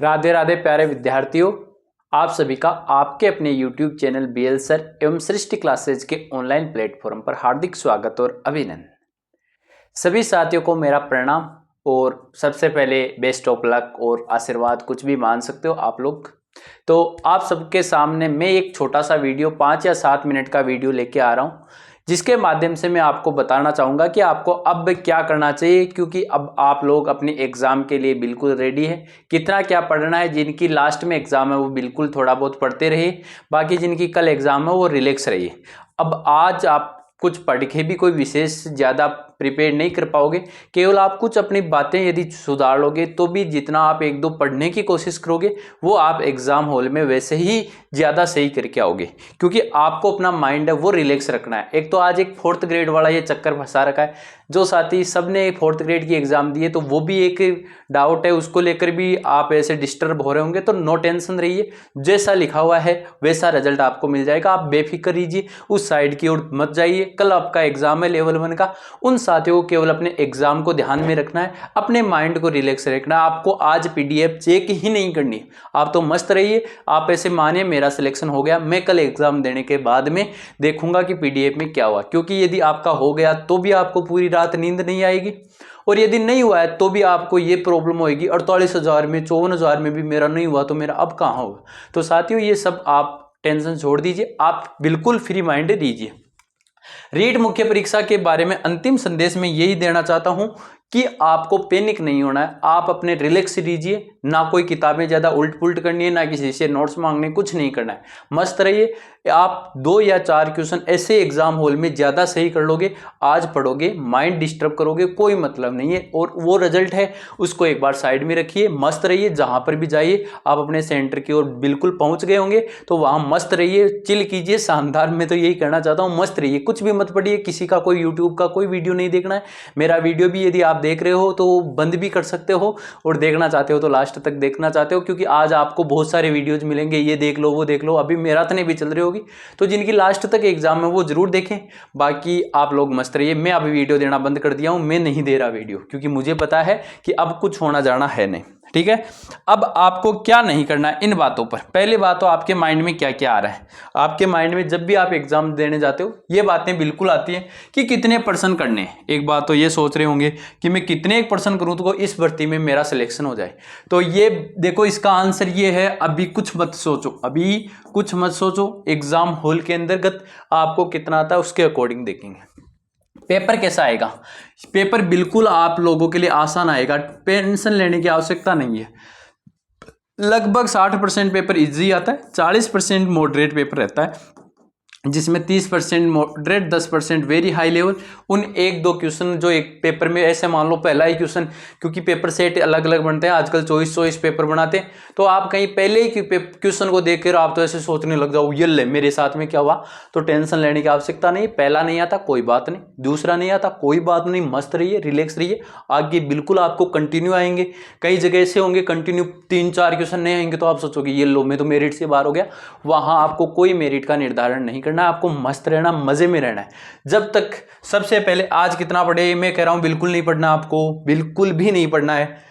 राधे राधे प्यारे विद्यार्थियों, आप सभी का आपके अपने YouTube चैनल BL सर एवं सृष्टि क्लासेज के ऑनलाइन प्लेटफॉर्म पर हार्दिक स्वागत और अभिनंदन। सभी साथियों को मेरा प्रणाम और सबसे पहले बेस्ट ऑफ लक और आशीर्वाद कुछ भी मान सकते हो आप लोग। तो आप सबके सामने मैं एक छोटा सा वीडियो 5 या 7 मिनट का वीडियो लेके आ रहा हूँ, जिसके माध्यम से मैं आपको बताना चाहूँगा कि आपको अब क्या करना चाहिए, क्योंकि अब आप लोग अपने एग्ज़ाम के लिए बिल्कुल रेडी है। कितना क्या पढ़ना है, जिनकी लास्ट में एग्ज़ाम है वो बिल्कुल थोड़ा बहुत पढ़ते रहिए, बाकी जिनकी कल एग्ज़ाम है वो रिलैक्स रहिए। अब आज आप कुछ पढ़ के भी कोई विशेष ज़्यादा प्रिपेयर नहीं कर पाओगे, केवल आप कुछ अपनी बातें यदि सुधार लोगे तो भी जितना आप एक दो पढ़ने की कोशिश करोगे वो आप एग्ज़ाम हॉल में वैसे ही ज़्यादा सही करके आओगे, क्योंकि आपको अपना माइंड है वो रिलैक्स रखना है। एक तो आज एक 4th ग्रेड वाला ये चक्कर फंसा रखा है, जो साथी सबने 4th ग्रेड की एग्ज़ाम दी है तो वो भी एक डाउट है, उसको लेकर भी आप ऐसे डिस्टर्ब हो रहे होंगे। तो नो टेंशन रहिए, जैसा लिखा हुआ है वैसा रिजल्ट आपको मिल जाएगा। आप बेफिक्र रहिए, उस साइड की ओर मत जाइए। कल आपका एग्ज़ाम है लेवल 1 का, उन साथियों को केवल अपने एग्जाम को ध्यान में रखना है, अपने माइंड को रिलैक्स रखना है। आपको आज PDF चेक ही नहीं करनी, आप तो मस्त रहिए। आप ऐसे मानिए मेरा सिलेक्शन हो गया, मैं कल एग्जाम देने के बाद में देखूंगा कि PDF में क्या हुआ, क्योंकि यदि आपका हो गया तो भी आपको पूरी रात नींद नहीं आएगी, और यदि नहीं हुआ है तो भी आपको ये प्रॉब्लम होगी 48,000 में 54,000 में भी मेरा नहीं हुआ तो मेरा अब कहाँ होगा। तो साथियों ये सब आप टेंशन छोड़ दीजिए, आप बिल्कुल फ्री माइंड दीजिए। रीट मुख्य परीक्षा के बारे में अंतिम संदेश में यही देना चाहता हूं कि आपको पैनिक नहीं होना है, आप अपने रिलैक्स दीजिए, ना कोई किताबें ज़्यादा उल्ट पुल्ट करनी है, ना किसी से नोट्स मांगने, कुछ नहीं करना है, मस्त रहिए। आप 2 या 4 क्वेश्चन ऐसे एग्जाम हॉल में ज़्यादा सही कर लोगे, आज पढ़ोगे माइंड डिस्टर्ब करोगे कोई मतलब नहीं है, और वो रिजल्ट है उसको एक बार साइड में रखिए, मस्त रहिए। जहाँ पर भी जाइए आप अपने सेंटर की ओर बिल्कुल पहुँच गए होंगे तो वहाँ मस्त रहिए, चिल कीजिए। शानदार मैं तो यही कहना चाहता हूँ, मस्त रहिए, कुछ भी मत पढ़िए, किसी का कोई यूट्यूब का कोई वीडियो नहीं देखना है। मेरा वीडियो भी यदि आप देख रहे हो तो बंद भी कर सकते हो, और देखना चाहते हो तो लास्ट तक देखना चाहते हो, क्योंकि आज आपको बहुत सारे वीडियोज मिलेंगे, ये देख लो वो देख लो। अभी मैराथन भी चल रही होगी, तो जिनकी लास्ट तक एग्जाम है वो जरूर देखें। बाकी आप लोग मस्त रहिए। मैं अभी वीडियो देना बंद कर दिया हूं, मैं नहीं दे रहा वीडियो, क्योंकि मुझे पता है कि अब कुछ होना जाना है नहीं, ठीक है। अब आपको क्या नहीं करना है इन बातों पर। पहली बात तो आपके माइंड में क्या क्या आ रहा है। आपके माइंड में जब भी आप एग्जाम देने जाते हो ये बातें बिल्कुल आती हैं कि कितने % करने हैं। एक बात तो ये सोच रहे होंगे कि मैं कितने % करूं तो इस भर्ती में मेरा सिलेक्शन हो जाए। तो ये देखो, इसका आंसर ये है, अभी कुछ मत सोचो, अभी कुछ मत सोचो। एग्जाम हॉल के अंतर्गत आपको कितना आता है उसके अकॉर्डिंग देखेंगे। पेपर कैसा आएगा, पेपर बिल्कुल आप लोगों के लिए आसान आएगा, टेंशन लेने की आवश्यकता नहीं है। लगभग 60% पेपर इजी आता है, 40% मॉडरेट पेपर रहता है, जिसमें 30% मॉडरेट, 10% वेरी हाई लेवल। उन 1-2 क्वेश्चन जो एक पेपर में, ऐसे मान लो पहला ही क्वेश्चन, क्योंकि पेपर सेट अलग अलग बनते हैं आजकल, 24 पेपर बनाते हैं, तो आप कहीं पहले ही क्वेश्चन को देखकर आप तो ऐसे सोचने लग जाओ ये ले मेरे साथ में क्या हुआ। तो टेंशन लेने की आवश्यकता नहीं, पहला नहीं आता कोई बात नहीं, दूसरा नहीं आता कोई बात नहीं, मस्त रहिए, रिलैक्स रहिए। आगे बिल्कुल आपको कंटिन्यू आएंगे। कई जगह ऐसे होंगे कंटिन्यू 3-4 क्वेश्चन नहीं आएंगे तो आप सोचोगे ये लो मैं तो मेरिट से बाहर हो गया। वहां आपको कोई मेरिट का निर्धारण नहीं करना, आपको मस्त रहना, मजे में रहना है। जब तक सबसे पहले आज कितना पढ़े, मैं कह रहा हूं बिल्कुल नहीं पढ़ना, आपको बिल्कुल भी नहीं पढ़ना है।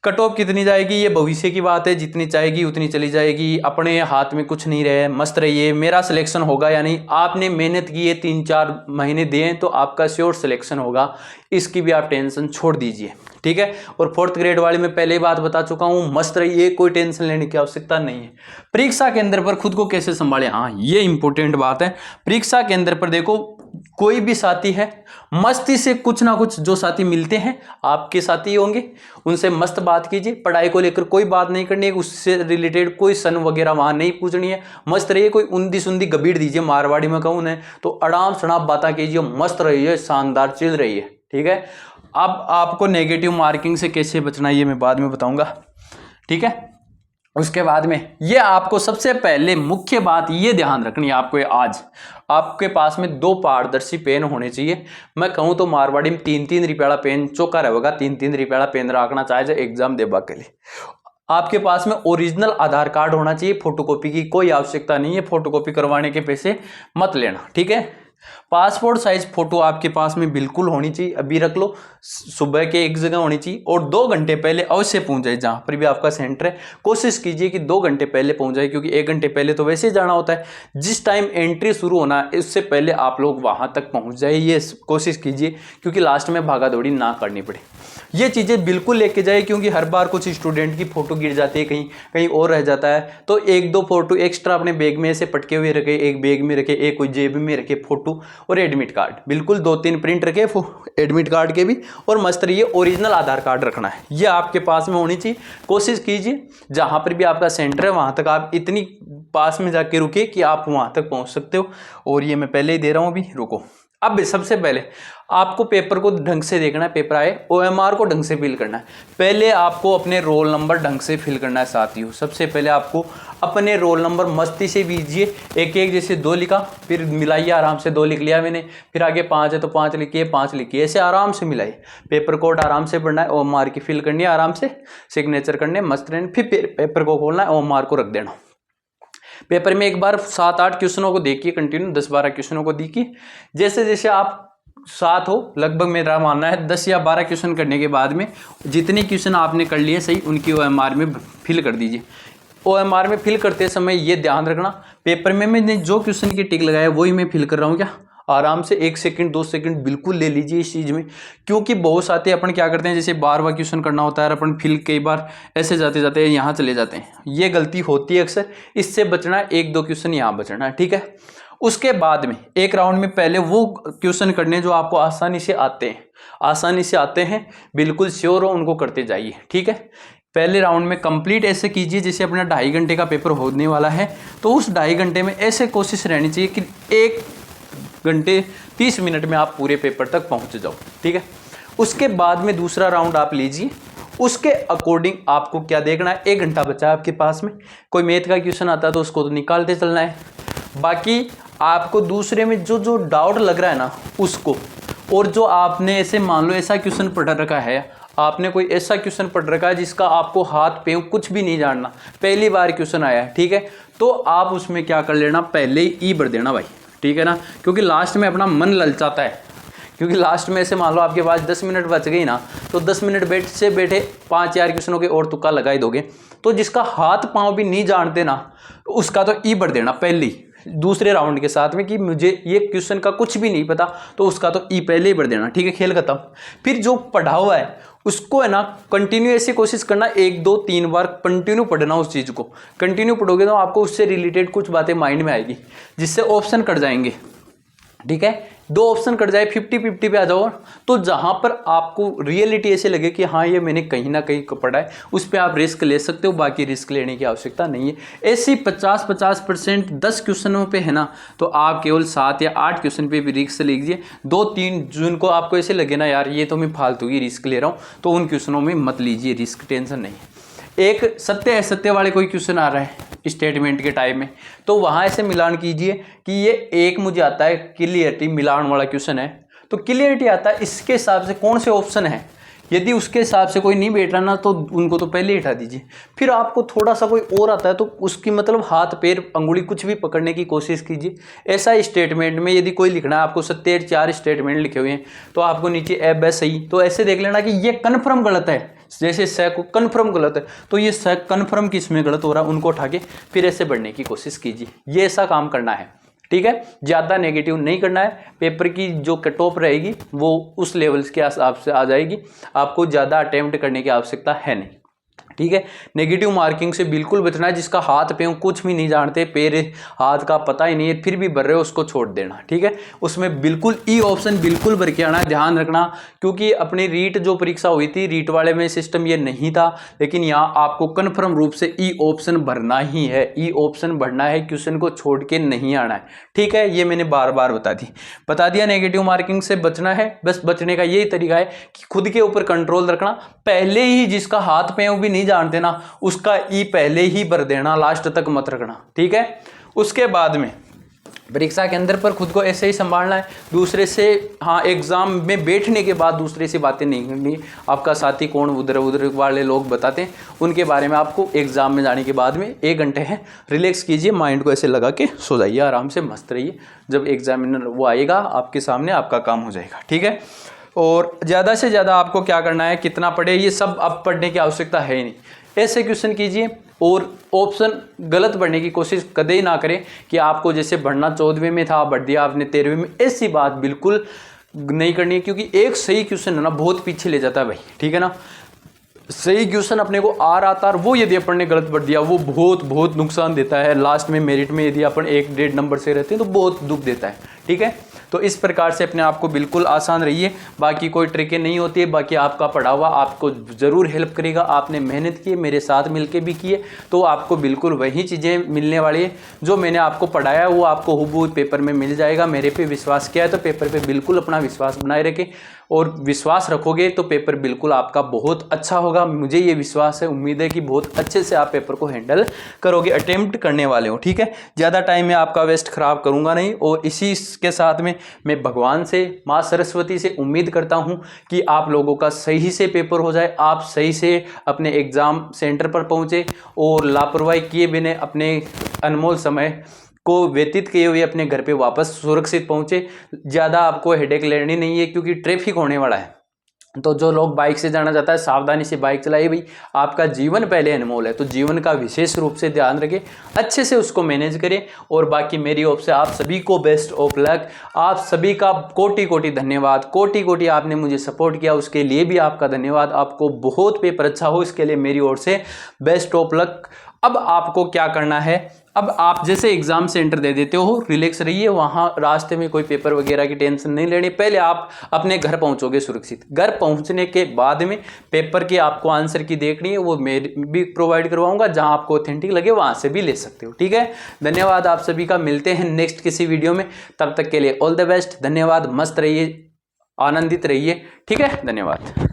कट ऑफ कितनी जाएगी ये भविष्य की बात है, जितनी चाहेगी उतनी चली जाएगी, अपने हाथ में कुछ नहीं रहे, मस्त रहिए। मेरा सिलेक्शन होगा या नहीं, आपने मेहनत की है, 3-4 महीने दिए तो आपका श्योर सिलेक्शन होगा, इसकी भी आप टेंशन छोड़ दीजिए, ठीक है। और 4th ग्रेड वाली मैं पहले ही बात बता चुका हूं, मस्त रहिए, कोई टेंशन लेने की आवश्यकता नहीं है। परीक्षा केंद्र पर खुद को कैसे संभालें, हाँ ये इंपॉर्टेंट बात है। परीक्षा केंद्र पर देखो, कोई भी साथी है, मस्ती से कुछ ना कुछ जो साथी मिलते हैं आपके साथी होंगे, उनसे मस्त बात कीजिए। पढ़ाई को लेकर कोई बात नहीं करनी है, उससे रिलेटेड कोई सन वगैरह वहां नहीं पूछनी है, मस्त रहिए। कोई उन्दी सुंदी गबीड़ दीजिए, मारवाड़ी में कहूँ है तो अड़ाम सड़ाम बातें कीजिए, मस्त रहिए, शानदार चिल रहिए, ठीक है। अब आपको नेगेटिव मार्किंग से कैसे बचना है ये मैं बाद में बताऊंगा, ठीक है। उसके बाद में ये आपको सबसे पहले मुख्य बात ये ध्यान रखनी है, आपको आज आपके पास में 2 पारदर्शी पेन होने चाहिए। मैं कहूँ तो मारवाड़ी में 3-3 रुपया पेन चौका रहेगा, 3-3 रुपया पेन रखना चाहिए एग्जाम देने के लिए। आपके पास में ओरिजिनल आधार कार्ड होना चाहिए, फोटोकॉपी की कोई आवश्यकता नहीं है, फोटोकॉपी करवाने के पैसे मत लेना, ठीक है। पासपोर्ट साइज फोटो आपके पास में बिल्कुल होनी चाहिए, अभी रख लो, सुबह के एक जगह होनी चाहिए और 2 घंटे पहले अवश्य पहुंच जाए। जहां पर भी आपका सेंटर है कोशिश कीजिए कि 2 घंटे पहले पहुंच जाए, क्योंकि 1 घंटे पहले तो वैसे ही जाना होता है। जिस टाइम एंट्री शुरू होना है उससे पहले आप लोग वहां तक पहुंच जाए, ये कोशिश कीजिए, क्योंकि लास्ट में भागा दौड़ी ना करनी पड़े। ये चीज़ें बिल्कुल लेके जाए, क्योंकि हर बार कुछ स्टूडेंट की फ़ोटो गिर जाती है, कहीं कहीं और रह जाता है, तो 1-2 फोटो एक्स्ट्रा अपने बैग में ऐसे पटके हुए रखे, एक बैग में रखे, एक कोई जेब में रखे फोटो, और एडमिट कार्ड बिल्कुल 2-3 प्रिंट रखे एडमिट कार्ड के भी, और मस्त रहिए, ओरिजिनल आधार कार्ड रखना है, ये आपके पास में होनी चाहिए। कोशिश कीजिए जहाँ पर भी आपका सेंटर है वहाँ तक आप इतनी पास में जाके रुके कि आप वहाँ तक पहुँच सकते हो। और ये मैं पहले ही दे रहा हूँ, अभी रुको। अब सबसे पहले आपको पेपर को ढंग से देखना है, पेपर आए OMR को ढंग से फिल करना है। पहले आपको अपने रोल नंबर ढंग से फिल करना है साथियों। सबसे पहले आपको अपने रोल नंबर मस्ती से बीजिए, एक एक, जैसे 2 लिखा, फिर मिलाइए आराम से, 2 लिख लिया मैंने, फिर आगे 5 है तो 5 लिखिए, 5 लिखिए, ऐसे आराम से मिलाइए। पेपर कोड आराम से पढ़ना है, OMR की फिल करनी है, आराम से सिग्नेचर करने, मस्त रहने, फिर पेपर को खोलना है, OMR को रख देना। पेपर में एक बार 7-8 क्वेश्चनों को देखिए, कंटिन्यू 10-12 क्वेश्चनों को देखिए। जैसे जैसे आप साथ हो, लगभग मेरा मानना है 10 या 12 क्वेश्चन करने के बाद में जितने क्वेश्चन आपने कर लिए सही, उनकी OMR में फिल कर दीजिए। OMR में फिल करते समय ये ध्यान रखना, पेपर में मैंने जो क्वेश्चन की टिक लगाया वही मैं फिल कर रहा हूँ क्या, आराम से 1 सेकंड 2 सेकंड बिल्कुल ले लीजिए इस चीज़ में। क्योंकि बहुत सारे अपन क्या करते हैं, जैसे 12वां क्वेश्चन करना होता है, अपन फिल कई बार ऐसे जाते जाते यहाँ चले जाते हैं, ये गलती होती है अक्सर, इससे बचना है। 1-2 क्वेश्चन यहाँ बचना है, ठीक है। उसके बाद में एक राउंड में पहले वो क्वेश्चन करने जो आपको आसानी से आते हैं, बिल्कुल श्योर हो, उनको करते जाइए, ठीक है। पहले राउंड में कंप्लीट ऐसे कीजिए जैसे अपना 2.5 घंटे का पेपर होने वाला है, तो उस 2.5 घंटे में ऐसे कोशिश रहनी चाहिए कि 1 घंटे 30 मिनट में आप पूरे पेपर तक पहुंच जाओ, ठीक है। उसके बाद में दूसरा राउंड आप लीजिए, उसके अकॉर्डिंग आपको क्या देखना है, 1 घंटा बचा है आपके पास में, कोई मैथ का क्वेश्चन आता है तो उसको तो निकालते चलना है। बाकी आपको दूसरे में जो जो डाउट लग रहा है ना उसको, और जो आपने ऐसे मान लो ऐसा क्वेश्चन पढ़ रखा है, आपने कोई ऐसा क्वेश्चन पढ़ रखा है जिसका आपको हाथ पैर कुछ भी नहीं जानना, पहली बार क्वेश्चन आया है, ठीक है, तो आप उसमें क्या कर लेना, पहले ही ई भर देना भाई, ठीक है ना। क्योंकि लास्ट में अपना मन ललचाता है, क्योंकि लास्ट में ऐसे मान लो आपके पास 10 मिनट बच गई ना, तो 10 मिनट बैठे 5-4 क्वेश्चनों के और तुक्का लगा ही दोगे। तो जिसका हाथ पांव भी नहीं जानते ना, उसका तो ई भर देना पहले ही दूसरे राउंड के साथ में, कि मुझे ये क्वेश्चन का कुछ भी नहीं पता, तो उसका तो ई पहले ही भर देना, ठीक है, खेल खत्म। फिर जो पढ़ा हुआ है उसको है ना कंटिन्यू ऐसी कोशिश करना, 1-2-3 बार कंटिन्यू पढ़ना, उस चीज़ को कंटिन्यू पढ़ोगे तो आपको उससे रिलेटेड कुछ बातें माइंड में आएगी, जिससे ऑप्शन कट जाएंगे, ठीक है। 2 ऑप्शन कट जाए, 50-50 पे आ जाओ, तो जहां पर आपको रियलिटी ऐसे लगे कि हाँ ये मैंने कहीं ना कहीं पढ़ा है, उस पर आप रिस्क ले सकते हो, बाकी रिस्क लेने की आवश्यकता नहीं है। ऐसी 50% 10 क्वेश्चनों पे है ना, तो आप केवल 7 या 8 क्वेश्चन पे भी रिस्क लीजिए। 2-3 जिनको आपको ऐसे लगे ना यार ये तो मैं फालतू की रिस्क ले रहा हूँ, तो उन क्वेश्चनों में मत लीजिए रिस्क, टेंशन नहीं। एक सत्य असत्य वाले कोई क्वेश्चन आ रहा है स्टेटमेंट के टाइम में, तो वहां ऐसे मिलान कीजिए कि ये एक मुझे आता है क्लियरिटी मिलान वाला क्वेश्चन है, तो क्लियरिटी आता है, इसके हिसाब से कौन से ऑप्शन है, यदि उसके हिसाब से कोई नहीं बैठ रहा ना, तो उनको तो पहले ही हटा दीजिए। फिर आपको थोड़ा सा कोई और आता है तो उसकी मतलब हाथ पैर अंगुली कुछ भी पकड़ने की कोशिश कीजिए। ऐसा स्टेटमेंट में यदि कोई लिखना है, आपको 4 स्टेटमेंट लिखे हुए हैं, तो आपको नीचे ए बे सही, तो ऐसे देख लेना कि ये कन्फर्म गलत है, जैसे स को कन्फर्म गलत है, तो ये स कन्फर्म किस में गलत हो रहा है, उनको उठा के फिर ऐसे बढ़ने की कोशिश कीजिए। ये ऐसा काम करना है, ठीक है। ज़्यादा नेगेटिव नहीं करना है, पेपर की जो कट ऑफ रहेगी वो उस लेवल के हिसाब से आ जाएगी, आपको ज़्यादा अटेम्प्ट करने की आवश्यकता है नहीं, ठीक है। नेगेटिव मार्किंग से बिल्कुल बचना है। जिसका हाथ पे कुछ भी नहीं जानते, पैर हाथ का पता ही नहीं है, फिर भी भर रहे हो, उसको छोड़ देना, ठीक है। उसमें बिल्कुल ई ऑप्शन बिल्कुल भर के आना, ध्यान रखना, क्योंकि अपनी रीट जो परीक्षा हुई थी, रीट वाले में सिस्टम ये नहीं था, लेकिन यहाँ आपको कन्फर्म रूप से ई ऑप्शन भरना ही है, ई ऑप्शन भरना है, क्वेश्चन को छोड़ के नहीं आना है, ठीक है। ये मैंने बार बार बता दिया। नेगेटिव मार्किंग से बचना है, बस बचने का यही तरीका है कि खुद के ऊपर कंट्रोल रखना, पहले ही जिसका हाथ पे भी नहीं जानते ना, उसका ई पहले ही भर देना, लास्ट तक मत रखना, ठीक है। उसके बाद में परीक्षा के अंदर पर खुद को ऐसे ही संभालना है, दूसरे से, हाँ, एग्जाम में बैठने के बाद दूसरे से बातें नहीं करनी। आपका साथी कौन, उधर उधर वाले लोग बताते हैं, उनके बारे में आपको एग्जाम में जाने के बाद में 1 घंटे है रिलैक्स कीजिए, माइंड को ऐसे लगा के सो जाइए, आराम से मस्त रहिए। जब एग्जामिनर वो आएगा आपके सामने, आपका काम हो जाएगा, ठीक है। और ज़्यादा से ज़्यादा आपको क्या करना है, कितना पढ़े, ये सब अब पढ़ने की आवश्यकता है ही नहीं। ऐसे क्वेश्चन कीजिए और ऑप्शन गलत पढ़ने की कोशिश कदे ही ना करें कि आपको जैसे बढ़ना 14वें में था, बढ़ दिया आपने 13वें में, ऐसी बात बिल्कुल नहीं करनी है। क्योंकि एक सही क्वेश्चन है ना बहुत पीछे ले जाता है भाई, ठीक है ना। सही क्वेश्चन अपने को आ रहा था और वो यदि अपन ने गलत पढ़ दिया, वो बहुत बहुत नुकसान देता है। लास्ट में मेरिट में यदि अपन 1-1.5 नंबर से रहते हैं तो बहुत दुख देता है, ठीक है। तो इस प्रकार से अपने आप को बिल्कुल आसान रहिए, बाकी कोई ट्रिकें नहीं होती है। बाकी आपका पढ़ा हुआ आपको ज़रूर हेल्प करेगा, आपने मेहनत की, मेरे साथ मिलके भी किए, तो आपको बिल्कुल वही चीज़ें मिलने वाली है जो मैंने आपको पढ़ाया, वो आपको हूबहू पेपर में मिल जाएगा। मेरे पे विश्वास किया है तो पेपर पे बिल्कुल अपना विश्वास बनाए रखें, और विश्वास रखोगे तो पेपर बिल्कुल आपका बहुत अच्छा होगा। मुझे ये विश्वास है, उम्मीद है कि बहुत अच्छे से आप पेपर को हैंडल करोगे, अटेम्प्ट करने वाले हो, ठीक है। ज़्यादा टाइम में आपका वेस्ट खराब करूँगा नहीं, और इसी के साथ में मैं भगवान से, माँ सरस्वती से उम्मीद करता हूँ कि आप लोगों का सही से पेपर हो जाए, आप सही से अपने एग्ज़ाम सेंटर पर पहुँचे और लापरवाही किए बिना अपने अनमोल समय को व्यतीत किए हुए अपने घर पे वापस सुरक्षित पहुंचे। ज़्यादा आपको हेडेक लेनी नहीं है क्योंकि ट्रैफिक होने वाला है। तो जो लोग बाइक से जाना चाहता है, सावधानी से बाइक चलाइए भाई, आपका जीवन पहले अनमोल है, तो जीवन का विशेष रूप से ध्यान रखें, अच्छे से उसको मैनेज करें। और बाकी मेरी ओर से आप सभी को बेस्ट ऑफ लक। आप सभी का कोटि कोटि धन्यवाद, कोटि कोटि आपने मुझे सपोर्ट किया, उसके लिए भी आपका धन्यवाद। आपको बहुत पेपर अच्छा हो, इसके लिए मेरी ओर से बेस्ट ऑफ लक। अब आपको क्या करना है, अब आप जैसे एग्जाम सेंटर दे देते हो, रिलैक्स रहिए, वहाँ रास्ते में कोई पेपर वगैरह की टेंशन नहीं लेनी। पहले आप अपने घर पहुँचोगे सुरक्षित, घर पहुँचने के बाद में पेपर की आपको आंसर की देखनी है, वो मैं भी प्रोवाइड करवाऊंगा, जहाँ आपको ऑथेंटिक लगे वहाँ से भी ले सकते हो, ठीक है। धन्यवाद आप सभी का, मिलते हैं नेक्स्ट किसी वीडियो में, तब तक के लिए ऑल द बेस्ट, धन्यवाद, मस्त रहिए, आनंदित रहिए, ठीक है, धन्यवाद।